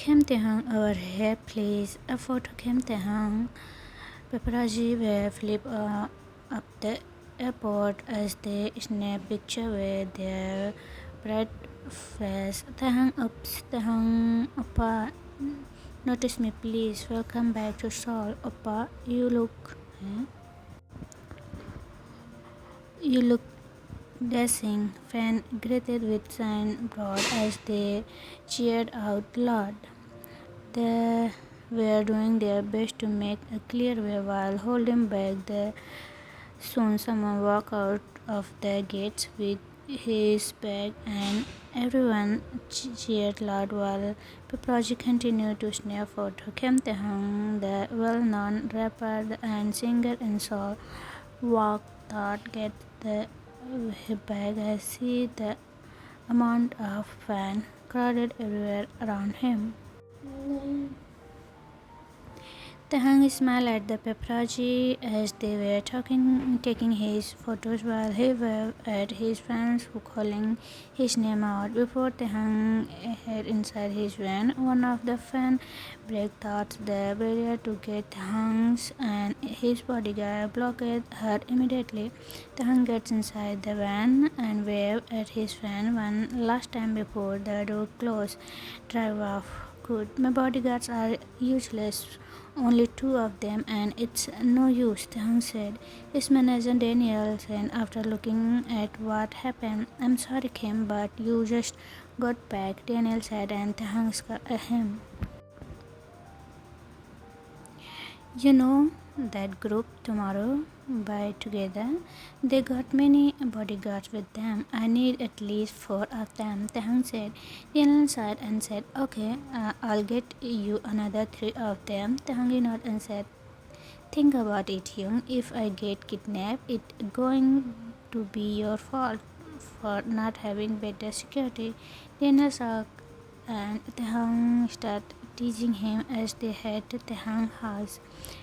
Kim Tae-hung, over here please. A photo Kim Tae-hung. Paparazzi were flip up the airport as they snap picture with their bright face. Tae-hung, oops, Tae-hung, oppa, notice me please. Welcome back to Seoul. Oppa, you look dashing. Fan greeted with sign broad as they cheered out loud. They were doing their best to make a clear way while holding back the soon someone walked out of the gates with his bag and everyone cheered loud while paparazzi continued to snap photo. Kim Tae-hung, the well-known rapper and singer in Seoul, walked out get the bag as see the amount of fans crowded everywhere around him. Tae-hung smiled at the paparazzi as they were taking his photos while he waved at his fans who calling his name out. Before Tae-hung head inside his van, one of the fans broke through the barrier to get Tae-hung and his bodyguard blocked her immediately. Tae-hung gets inside the van and waved at his fan one last time before the door closed. Drive off. Good. My bodyguards are useless. Only two of them, and it's no use, Tae-hung said. His manager Daniel said after looking at what happened. I'm sorry, Kim, but you just got back, Daniel said, and Tae-hung scoffed at him. You know that group tomorrow by together? They got many bodyguards with them. I need at least 4 of them, Tae-hung said. Daniel sighed and said, okay, I'll get you another 3 of them. Tae-hung nodded and said, think about it, Hyung. If I get kidnapped, it's going to be your fault for not having better security. Daniel shocked and Tae-hung started teasing him as they head to Tae-hung's house.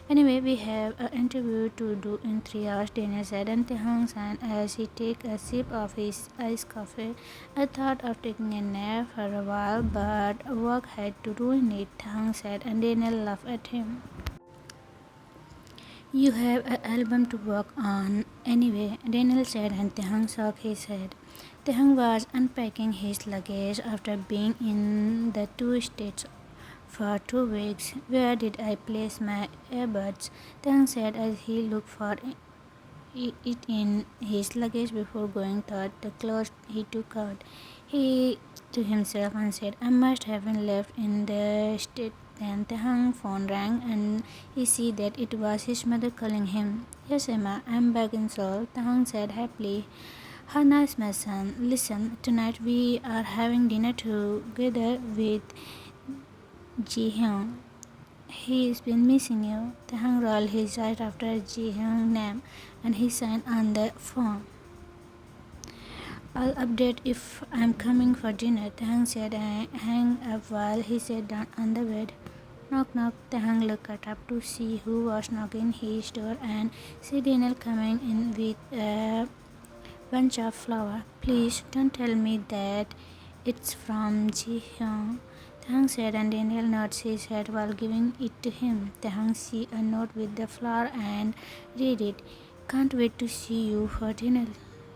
Anyway, we have an interview to do in 3 hours, Daniel said, and Tae-hung said as he took a sip of his iced coffee. I thought of taking a nap for a while, but work had to ruin it, Tae-hung said, and Daniel laughed at him. You have an album to work on anyway, Daniel said, and Tae-hung shook his head. Tae-hung was unpacking his luggage after being in the 2 states for 2 weeks. Where did I place my earbuds? Tae-hung said as he looked for it in his luggage before going through the clothes he took out. He to himself and said, I must have been left in the state. Then Tae-hung's phone rang and he see that it was his mother calling him. Yes, Emma, I'm back in Seoul, Tae-hung said happily. How nice, my son. Listen, tonight we are having dinner together with Ji-hyun. He's been missing you. Tae-hung rolled his eyes after Ji-hyun's name and he signed on the phone. I'll update if I'm coming for dinner, Tae-hung said and hung up while he sat down on the bed. Knock knock, Tae-hung looked up to see who was knocking his door and see Daniel coming in with a bunch of flowers. Please don't tell me that it's from Ji-hyun, Tae-hung said, and Daniel nodded his head while giving it to him. Tae-hung see a note with the flower and read it. Can't wait to see you for dinner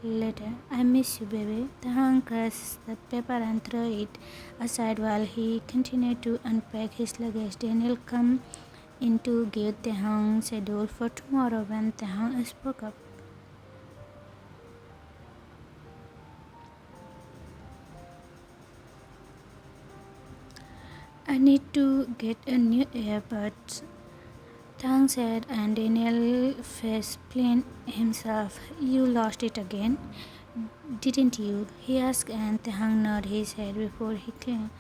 later. I miss you, baby. Tae-hung crushed the paper and threw it aside while he continued to unpack his luggage. Daniel came in to give Tae-hung schedule for tomorrow when Tae-hung spoke up. I need to get a new earbuds, Tae-hung said, and Daniel face planed himself. You lost it again, didn't you? He asked, and Tae-hung nodded his head before he claimed.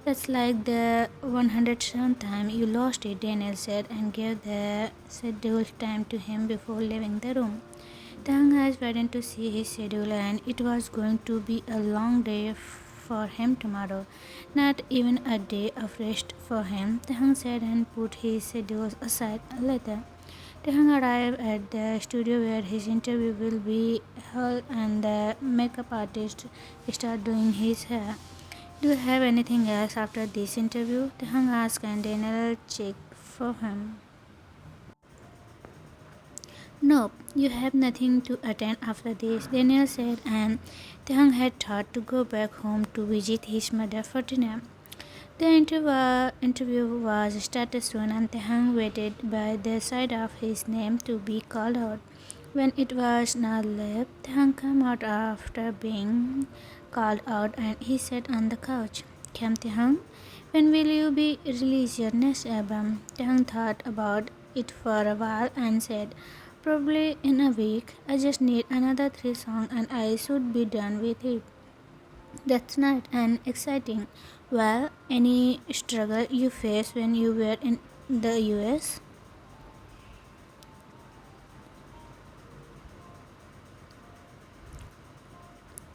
That's like the 107th time you lost it, Daniel said, and gave the scheduled time to him before leaving the room. Tae-hung has waited to see his schedule, and it was going to be a long day for him tomorrow. Not even a day of rest for him, Tae-hung said and put his schedules aside later. Tae-hung arrived at the studio where his interview will be held and the makeup artist started doing his hair. Do you have anything else after this interview? Tahang asked and Daniel checked for him. Nope, you have nothing to attend after this, Daniel said, and Tahang had thought to go back home to visit his mother for dinner. The interview was started soon, and Tahang waited by the side of his name to be called out. When it was now left, Tahang came out after being called out, and he sat on the couch. Came Tahang, when will you be release your next album? Tahang thought about it for a while and said, probably in a week. I just need another 3 songs and I should be done with it. That's not an exciting. Well, any struggle you faced when you were in the US?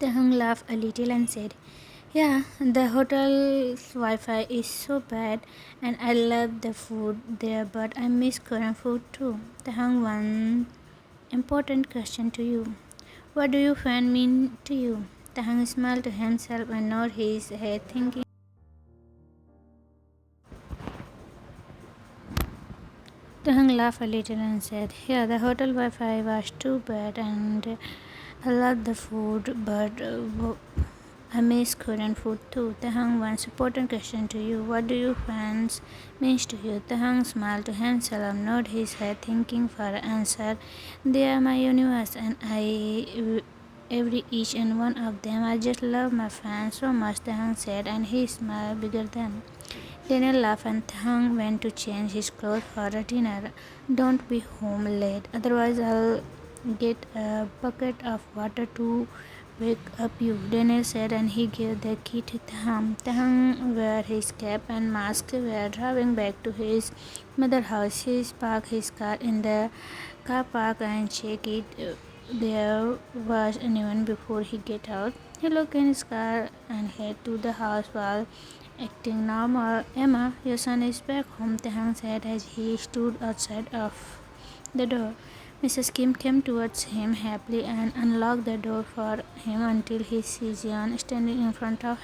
Tahang laughed a little and said, yeah, the hotel's Wi-Fi is so bad and I love the food there, but I miss Korean food too. Tahang, one important question to you. What do you find mean to you? Tahang smiled to himself and nodded his head, thinking. Tahang laughed a little and said, yeah, the hotel Wi-Fi was too bad and I love the food, but I miss Korean food too. Tahang, one important question to you. What do you fans means to you? Tahang smiled to himself and nodded his head, thinking for an answer. They are my universe, and every each and one of them. I just love my fans so much, Tahang said, and he smiled bigger than. Daniel laughed and Tahang went to change his clothes for a dinner. Don't be home late, otherwise I'll get a bucket of water to wake up you, Daniel said, and he gave the key to Tahang. Tahang wore his cap and mask, were driving back to his mother's house. He parked his car in the car park and checked it. There was anyone before he get out. He looked in his car and head to the house while acting normal. Emma, your son is back home, Tahang said as he stood outside of the door. Mrs. Kim came towards him happily and unlocked the door for him until he sees Jan standing in front of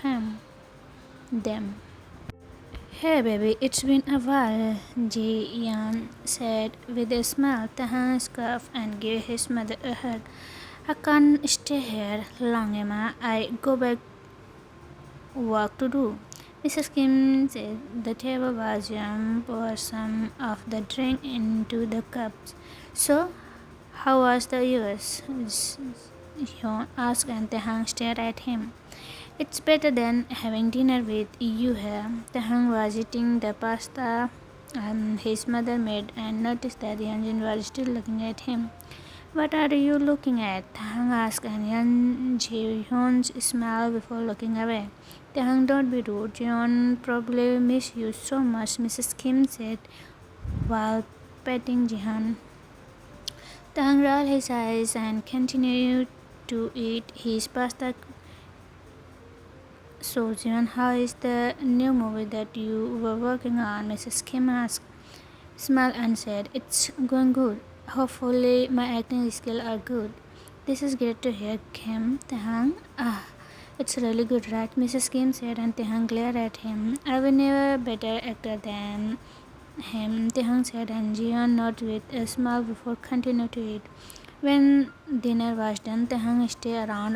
them. Hey baby, it's been a while, Jan said with a smile. Tahan scoffed and gave his mother a hug. I can't stay here long, Emma. I go back work to do. Mrs. Kim said the table was jammed, poured some of the drink into the cups. So, how was the US? Hyun asked and Tahang stared at him. It's better than having dinner with you here. Tahang was eating the pasta his mother made and noticed that Yanjin was still looking at him. What are you looking at? Tahang asked and Yan Ji-hyun smiled before looking away. Tahang, don't be rude. Jeon probably miss you so much, Mrs. Kim said while petting Jihan. Tahang rolled his eyes and continued to eat his pasta. So, Jihan, how is the new movie that you were working on? Mrs. Kim asked. Smiled and said, it's going good. Hopefully, my acting skills are good. This is great to hear, Kim. Tahang, it's really good, right? Mrs. Kim said, and Tahang glared at him. I will never better actor than him, Tahang said, and Jian nodded with a smile before continuing to eat. When dinner was done, Tahang stayed around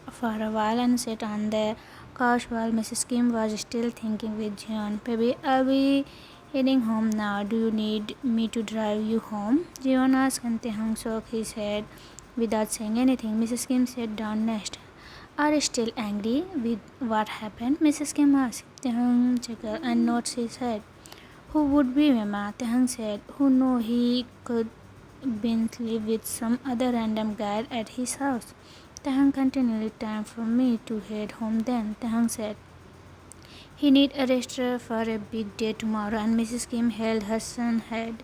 for a while and sat on the couch while Mrs. Kim was still thinking with Jian. Baby, I'll be heading home now. Do you need me to drive you home? Jian asked, and Tahang shook his head without saying anything. Mrs. Kim sat down next. Are you still angry with what happened? Mrs. Kim asked. Tahang chuckled and nodded his head. Who would be Mama? Tahang said. Who knew he could been live with some other random guy at his house? Tahang continued. Time for me to head home then, Tahang said. He need a rest for a big day tomorrow, and Mrs. Kim held her son's head.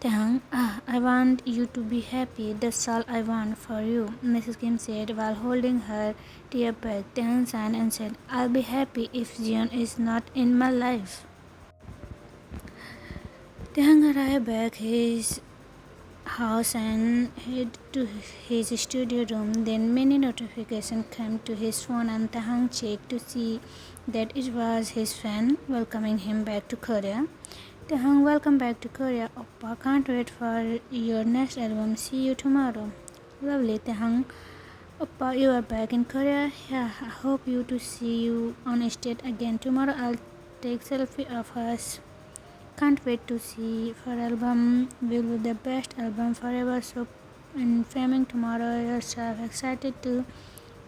Tahang, I want you to be happy. That's all I want for you, Mrs. Kim said while holding her tear back. Tahang sighed and said, I'll be happy if Jian is not in my life. Tahang arrived back his house and head to his studio room. Then many notifications came to his phone and Tahang checked to see that it was his fan welcoming him back to Korea. Tahang, welcome back to Korea. Oppa, can't wait for your next album. See you tomorrow. Lovely, Tahang. Oppa, you are back in Korea. Yeah, I hope you to see you on stage again. Tomorrow I'll take selfie of us. Can't wait to see for album will be the best album forever. So in framing tomorrow yourself excited to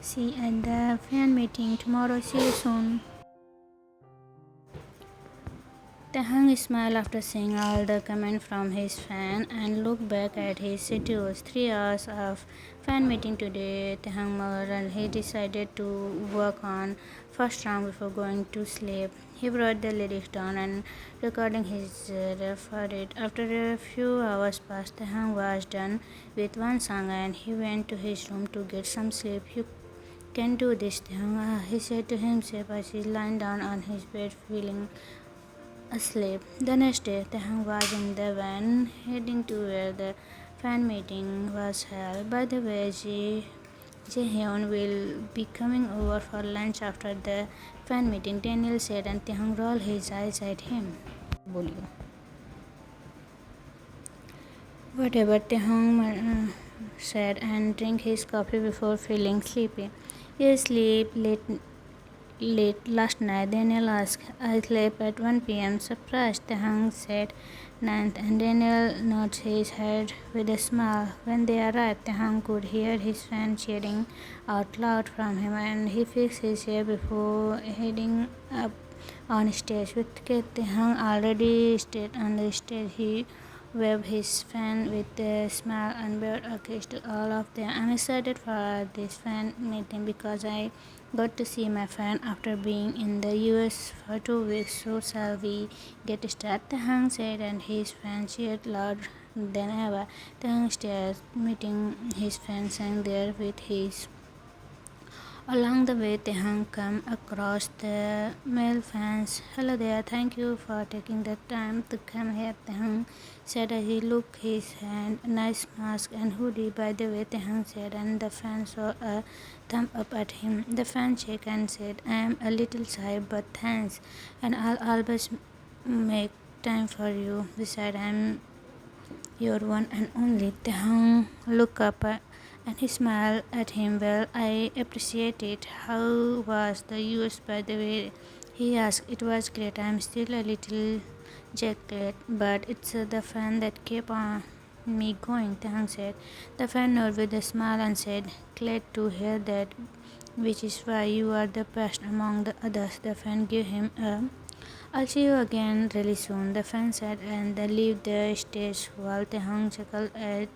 see at the fan meeting tomorrow. See you soon. Tahang smiled after seeing all the comments from his fan and looked back at his schedules. 3 hours of fan meeting today. Tahang murmured and he decided to work on first round before going to sleep. He wrote the lyrics down and recording his referred. After a few hours passed, Tahang was done with one song and he went to his room to get some sleep. You can do this, Tahang, he said to himself as he lying down on his bed feeling asleep. The next day, Tahang was in the van heading to where the fan meeting was held. By the way, Jaehyun will be coming over for lunch after the fan meeting, Daniel said, and Tahang rolled his eyes at him. बोलियो whatever, Tahang said and drank his coffee before feeling sleepy. You sleep late last night, Daniel asked. I slept at 1 p.m. Surprised, Tahang said. Ninth, and Daniel nodded his head with a smile. When they arrived, Tahang could hear his fan cheering out loud from him, and he fixed his hair before heading up on stage. With Tahang already stood on the stage, he waved his fan with a smile and bowed a kiss to all of them. I'm excited for this fan meeting because I got to see my fan after being in the US for 2 weeks. So shall we get started? Tahang said, and his fan cheered louder than ever. Tahang stairs meeting his fan sang there with his. Along the way, Tahang came across the male fans. Hello there, thank you for taking the time to come here, Tahang said as he looked his hand. Nice mask and hoodie, by the way, Tahang said, and the fan saw a thumb up at him. The fan shook and said, I am a little shy, but thanks, and I'll always make time for you. Besides, I'm your one and only. Tahang looked up and he smiled at him. Well, I appreciate it. How was the US, by the way? He asked. It was great. I'm still a little jet lagged, but it's the fan that kept on me going, Tahang said. The fan nodded with a smile and said, glad to hear that, which is why you are the best among the others. The fan gave him a I'll see you again really soon, the fan said, and they left the stage while Tahang chuckled at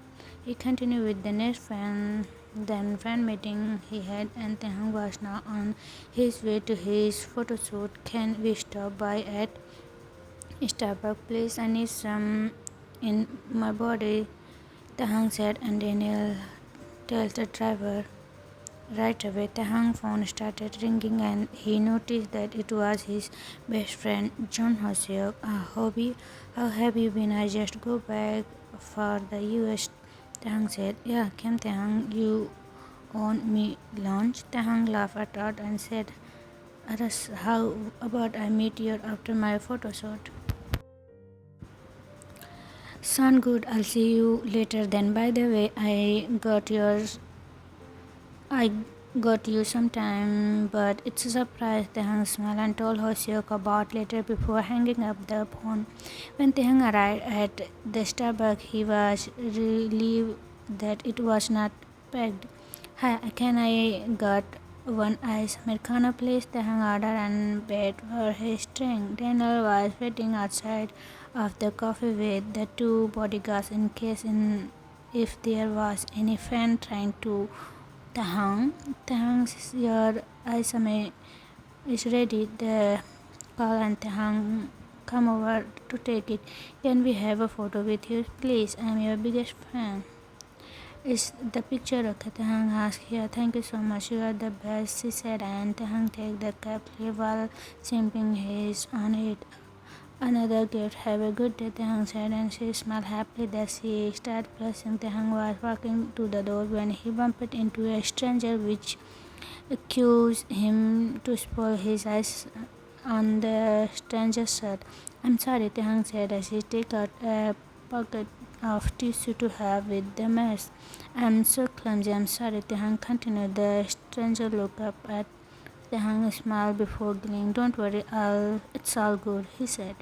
he continued with the next fan meeting he had, and Tahang was now on his way to his photo shoot. Can we stop by at Starbucks, please? I need some in my body, Tahang said, and Daniel tells the driver. Right away, Tahang's phone started ringing, and he noticed that it was his best friend, John Hoseok. How have you been? I just go back for the US, Tahang said. Yeah, Kim Tahang, you owe me lunch. Tahang laughed at that and said, Aras, how about I meet you after my photo shoot? Sound good. I'll see you later then. By the way, I got you some time, but it's a surprise, Tahang smiled and told Hoseok about later before hanging up the phone. When Tahang arrived at the Starbucks, he was relieved that it was not packed. Hi, can I got one ice Americano, please? Tahang ordered and paid for his drink. Daniel was waiting outside of the coffee with the two bodyguards in case if there was any fan trying to Tahang, your isame is ready. The call and Tahang come over to take it. Can we have a photo with you, please? I'm your biggest fan. Is the picture okay? Tahang asked. Yeah, thank you so much. You are the best, she said, and Tahang take the cap while simping his on it. Another gift. Have a good day, Taehyung said, and she smiled happily that she started blushing. Taehyung was walking to the door when he bumped into a stranger, which accused him to spoil his eyes on the stranger's shirt. I'm sorry, Taehyung said as he took out a pocket of tissue to help with the mess. I'm so clumsy, I'm sorry, Taehyung continued. The stranger looked up at Taehyung, smiled before grinning. Don't worry, it's all good, he said.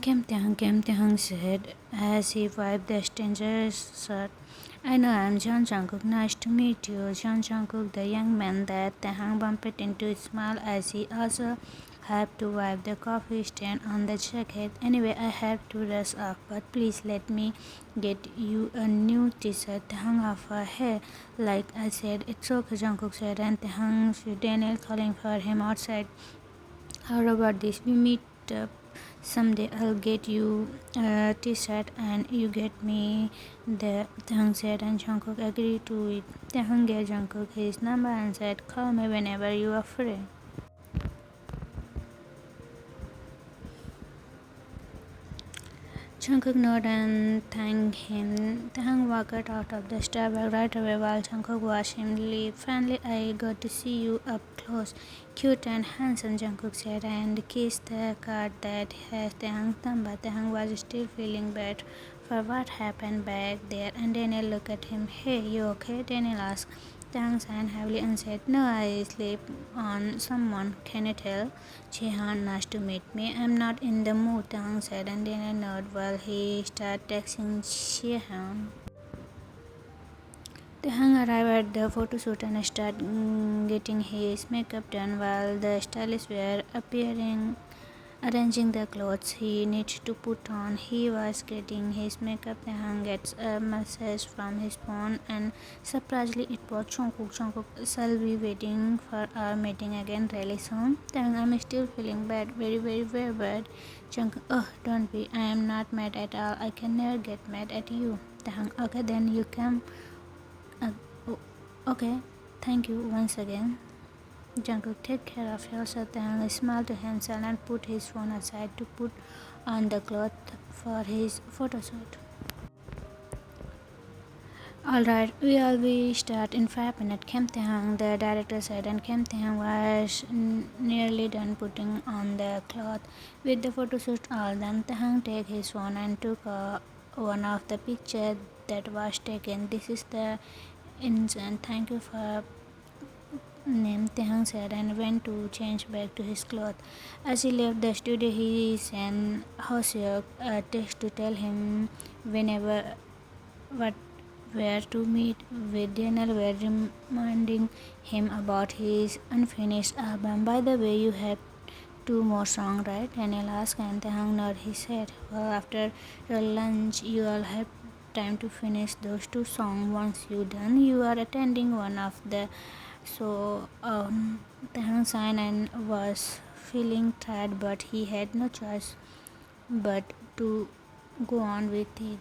Kim Tae-hung said as he wiped the stranger's shirt. I know I'm John Jungkook. Nice to meet you. John Jungkook, the young man that Tae-hung bumped into, smiled as he also helped to wipe the coffee stain on the jacket. Anyway, I have to rush off, but please let me get you a new t-shirt. Tae-hung offered. Hey, like I said, it's okay, Jungkook said, and Tae-hung said Daniel calling for him outside. How about this? We meet up someday. I'll get you a t-shirt and you get me the Taehyung said, and Jungkook agreed to it. Taehyung gave Jungkook his number and said, call me whenever you are free. Jungkook nodded and thanked him. Taehyung walked out of the Starbucks right away while Jungkook watched him leave. Finally, I got to see you up close. Cute and handsome, Jungkook said, and kissed the card that has Taehyung's number. Taehyung was still feeling bad for what happened back there, and Daniel looked at him. Hey, you okay? Daniel asked. Taehyung sighed heavily and said, no, I sleep on someone. Can you tell? Jihan, nice to meet me. I'm not in the mood, Taehyung said, and Daniel nodded while he started texting Jihan. Taehyung arrived at the photo shoot and started getting his makeup done while the stylists were arranging the clothes he needed to put on. He was getting his makeup. Taehyung gets a message from his phone, and surprisingly, it was Jungkook. Jungkook, shall be waiting for our meeting again really soon. Taehyung, I'm still feeling bad, very, very, very bad. Jungkook, oh, don't be. I am not mad at all. I can never get mad at you. Taehyung, okay, then you come. Okay, thank you once again. Jungkook, take care of yourself. Taehyung smiled to himself and put his phone aside to put on the cloth for his photo shoot. Alright, we'll be start in 5 minutes. Kim Taehyung, the director said, and Kim Taehyung was nearly done putting on the cloth. With the photo shoot all done, Taehyung took his phone and took one of the pictures that was taken. This is the instant. Thank you for name, Taehyung said, and went to change back to his clothes. As he left the studio, he sent Hoseok a text to tell him whenever what where to meet with Daniel, were reminding him about his unfinished album. By the way, you have 2 more songs, right? Daniel asked, and Taehyung nodded. He said, well, after your lunch, you'll have time to finish those 2 songs. Once you're done, you are attending one of the Taehyung sighed and was feeling tired, but he had no choice but to go on with it.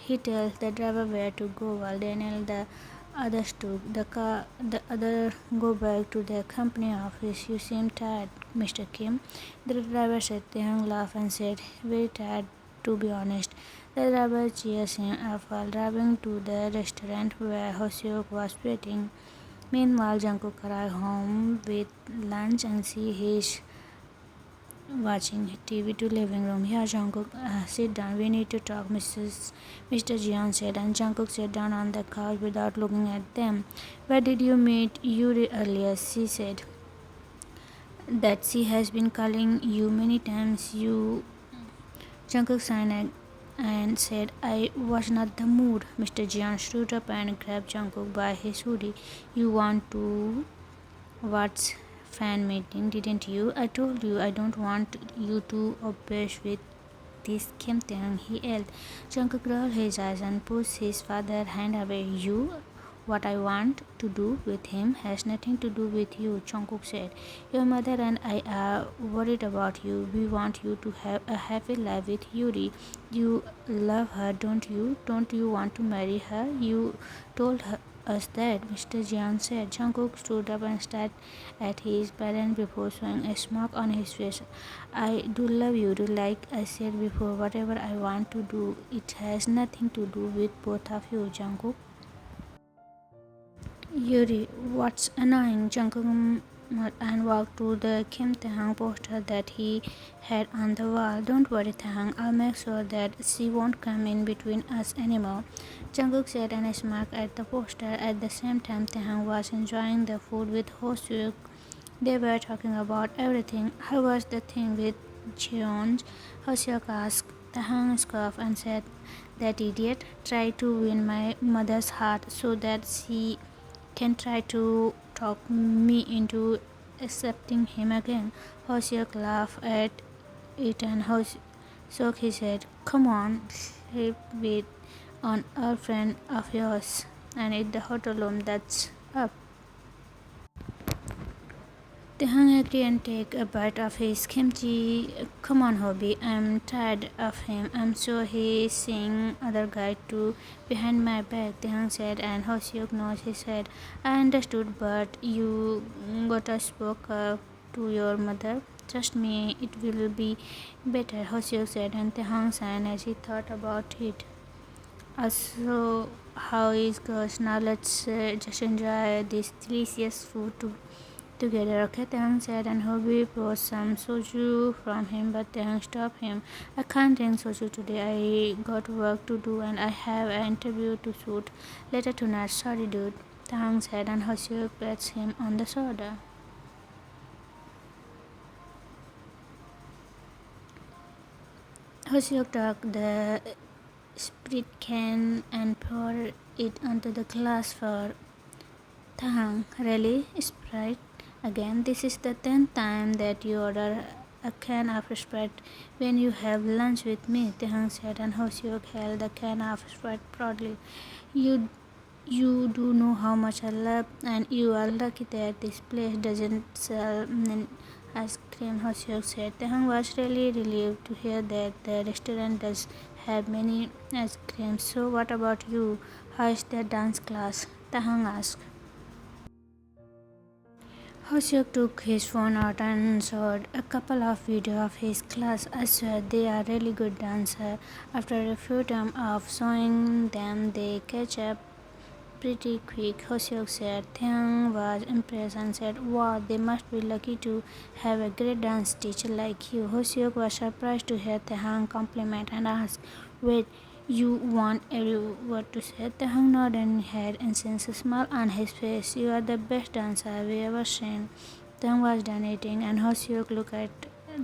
He tells the driver where to go while Daniel the others took the car. The other go back to the company office. You seem tired, Mr. Kim. The driver said. Taehyung laughed and said, very tired to be honest. The driver cheers him up while driving to the restaurant where Hoseok was waiting. Meanwhile, Jungkook arrived home with lunch and see his watching TV to living room. Here, Jungkook, sit down. We need to talk, Mr. Jeon said, and Jungkook sat down on the couch without looking at them. Where did you meet Yuri earlier? She said that she has been calling you many times. Jungkook sighed and said, I was not the mood. Mr. Jeon stood up and grabbed Jungkook by his hoodie. You want to watch fan meeting, didn't you? I told you I don't want you to obsess with this Kim Taehyung, he yelled. Jungkook rolled his eyes and pushed his father's hand away. What I want to do with him has nothing to do with you, Jungkook said. Your mother and I are worried about you. We want you to have a happy life with Yuri. You love her, don't you? Don't you want to marry her? You told us that, Mr. Jian said. Jungkook stood up and stared at his parents before showing a smirk on his face. I do love you, like I said before. Whatever I want to do, it has nothing to do with both of you, Jungkook. Yuri, what's annoying? Jungkook and walked to the Kim Taehang poster that he had on the wall. Don't worry, Taehang. I'll make sure that she won't come in between us anymore. Jungkook said and smirked at the poster. At the same time, Taehang was enjoying the food with Hoseok. They were talking about everything. How was the thing with Jeon? Hoseok asked. Taehang scoffed and said, that idiot tried to win my mother's heart so that she can try to talk me into accepting him again. Hoseok laughed at it and shook his head. Come on, sleep with an old friend of yours and eat the hotel room that's up. Taehang agreed and take a bite of his kimchi. Come on, Hobby. I'm tired of him. I'm sure he's seeing other guy too behind my back, Taehang said, and Hoseok nodded his head. I understood, but you gotta spoke up to your mother. Trust me, it will be better, Hoseok said, and Taehang sighed as he thought about it. Also, how is girls? Now let's just enjoy this delicious food together, okay? Taehang said, and Hobby brought some soju from him, but Taehang stopped him. I can't drink soju today. I got work to do and I have an interview to shoot later tonight. Sorry, dude, Taehang said, and Hoseok pats him on the shoulder. Hoseok took the sprit can and poured it onto the glass for Taehang. Really? Sprite? Again, this is the 10th time that you order a can of Sprite when you have lunch with me, Taehang said, and Hoseok held the can of Sprite proudly. You you do know how much I love, and you are lucky that this place doesn't sell ice cream, Hoseok said. Taehang was really relieved to hear that the restaurant does have many ice creams. So what about you? How is the dance class? Taehang asked. Hoseok took his phone out and showed a couple of videos of his class. I swear they are really good dancers. After a few times of showing them, they catch up pretty quick, Hoseok said. Taeyang was impressed and said, wow, they must be lucky to have a great dance teacher like you. Hoseok was surprised to hear Taeyang compliment and asked, wait, you want everyone to say? Taeyang nodded and had incense smile on his face. You are the best dancer we ever seen. Taeyang was done eating and Hoseok looked at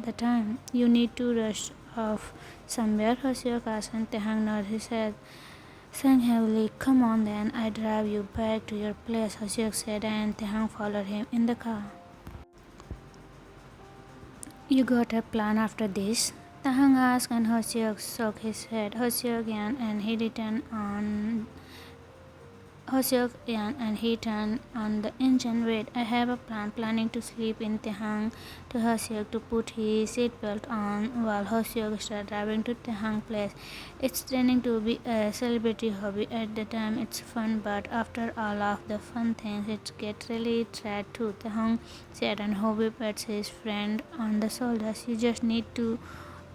the time. You need to rush off somewhere, Hoseok asked, and Taeyang nodded his head. Sang heavily. Come on then, I drive you back to your place, Hoseok said, and Taeyang followed him in the car. You got a plan after this? Taeyang asked, and Hoseok shook his head. Hoseok yawned and he turned on the engine. Wait, I have a plan. Planning to sleep in Taeyang to Hoseok to put his seatbelt on while Hoseok started driving to Taeyang's place. It's training to be a celebrity hobby at the time. It's fun, but after all of the fun things, it gets really tired too, Taeyang said, and Hobby pats his friend on the shoulders. You just need to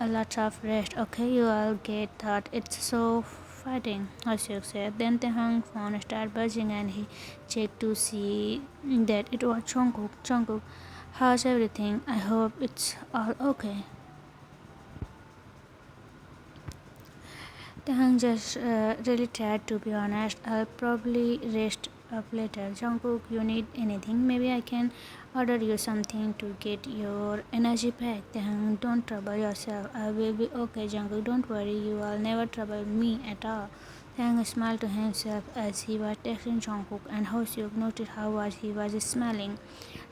a lot of rest, okay? You all get that. It's so fighting, Ashok said. Then Taeyang's phone started buzzing and he checked to see that it was Jungkook. Jungkook, how's everything? I hope it's all okay. Taeyang just really tired, to be honest. I'll probably rest up later. Jungkook, you need anything? Maybe I can order you something to get your energy back. Taeyang, don't trouble yourself. I will be okay, Jungkook. Don't worry, you will never trouble me at all. Taeyang smiled to himself as he was texting Jungkook, and Hoseok noticed how much he was smiling,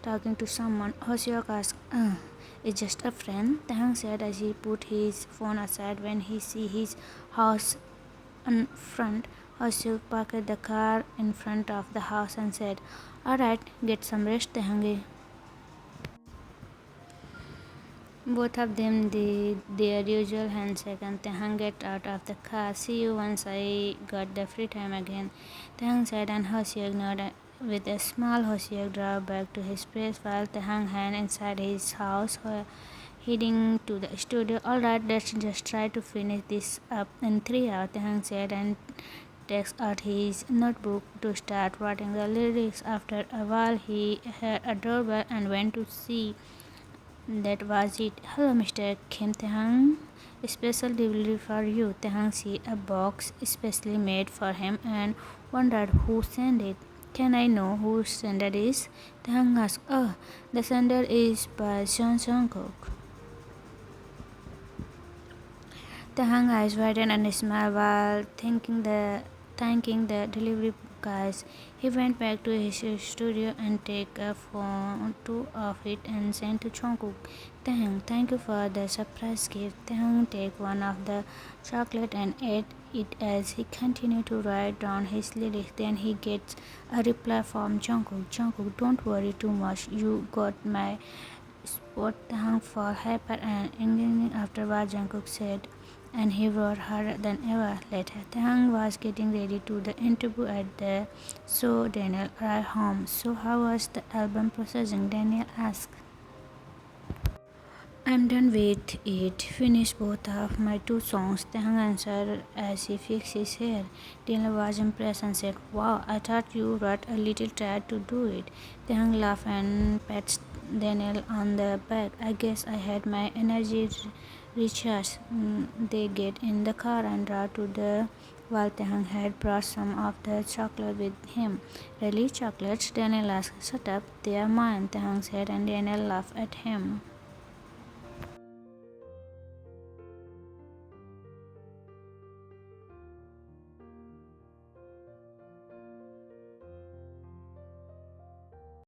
talking to someone. Hoseok asked, it's just a friend, Taeyang said as he put his phone aside. When he see his house in front, Hoseok parked the car in front of the house and said, alright, get some rest, Taeyang. Both of them did their usual handshake and Tehang get out of the car. See you once I got the free time again, Tehang said, and Hosiek nodded. With a smile, Hosiek drove back to his place while Tehang ran inside his house, heading to the studio. Alright, let's just try to finish this up in 3 hours, Tehang said, and takes out his notebook to start writing the lyrics. After a while, he heard a doorbell and went to see. That was it. Hello, Mr. Kim Tehang. Special delivery for you. Tehang see a box especially made for him and wondered who sent it. Can I know who sender is? Tehang asked. Oh, the sender is by Kook. Tehang eyes widened and smiled while thanking the delivery guys. He went back to his studio and took a photo of it and sent to Jungkook. Tehang, thank you for the surprise gift. Tehang took one of the chocolate and ate it as he continued to write down his lyrics. Then he gets a reply from Jungkook. Jungkook, don't worry too much. You got my spot. Tehang for hyper and engaging after what Jungkook said, and he wrote harder than ever. Later, Tehang was getting ready to the interview at the show. Daniel arrived home. So how was the album processing? Daniel asked. I'm done with it. Finished both of my 2 songs, Tehang answered as he fixed his hair. Daniel was impressed and said, wow, I thought you were a little tired to do it. Tehang laughed and patted Daniel on the back. I guess I had my energy recharged. They get in the car and drove to the while Tehang had brought some of the chocolate with him. Really, chocolates? Daniel asked. Shut up, they are mine, Tehang said, and Daniel laughed at him.